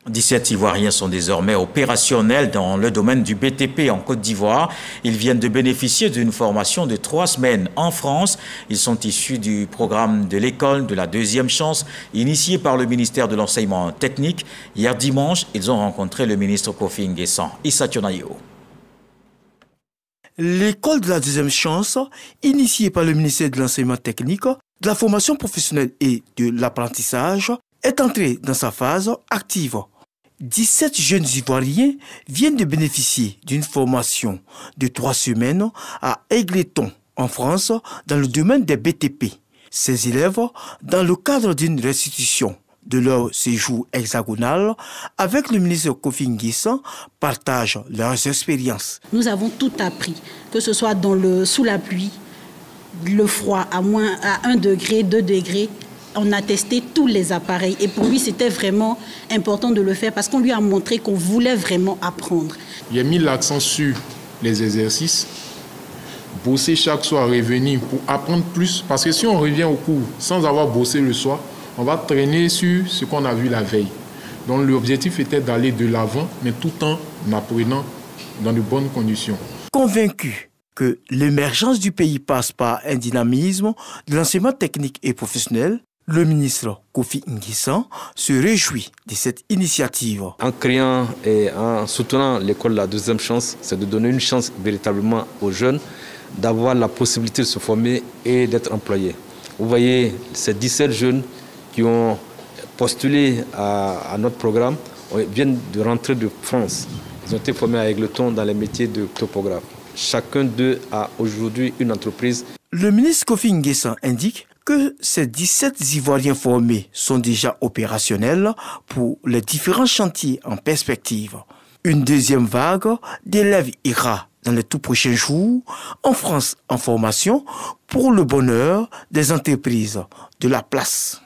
17 Ivoiriens sont désormais opérationnels dans le domaine du BTP en Côte d'Ivoire. Ils viennent de bénéficier d'une formation de 3 semaines en France. Ils sont issus du programme de l'école de la deuxième chance, initié par le ministère de l'enseignement technique. Hier dimanche, ils ont rencontré le ministre Kofi N'Guessan. Issa Tionayo. L'école de la deuxième chance, initiée par le ministère de l'enseignement technique, de la formation professionnelle et de l'apprentissage, est entrée dans sa phase active. 17 jeunes Ivoiriens viennent de bénéficier d'une formation de 3 semaines à Égletons, en France, dans le domaine des BTP. Ces élèves, dans le cadre d'une restitution de leur séjour hexagonal, avec le ministre Kofi N'Guessan, partagent leurs expériences. Nous avons tout appris, que ce soit sous la pluie, le froid à 1 degré, 2 degrés. On a testé tous les appareils et pour lui, c'était vraiment important de le faire parce qu'on lui a montré qu'on voulait vraiment apprendre. J'ai mis l'accent sur les exercices, bosser chaque soir, revenir pour apprendre plus. Parce que si on revient au cours sans avoir bossé le soir, on va traîner sur ce qu'on a vu la veille. Donc l'objectif était d'aller de l'avant, mais tout en apprenant dans de bonnes conditions. Convaincu que l'émergence du pays passe par un dynamisme de l'enseignement technique et professionnel, le ministre Kofi N'Guessan se réjouit de cette initiative. En créant et en soutenant l'école de la deuxième chance, c'est de donner une chance véritablement aux jeunes d'avoir la possibilité de se former et d'être employés. Vous voyez, ces 17 jeunes qui ont postulé à notre programme viennent de rentrer de France. Ils ont été formés à Égletons dans les métiers de topographe. Chacun d'eux a aujourd'hui une entreprise. Le ministre Kofi N'Guessan indique que ces 17 Ivoiriens formés sont déjà opérationnels pour les différents chantiers en perspective. Une deuxième vague d'élèves ira dans les tout prochains jours en France en formation pour le bonheur des entreprises de la place.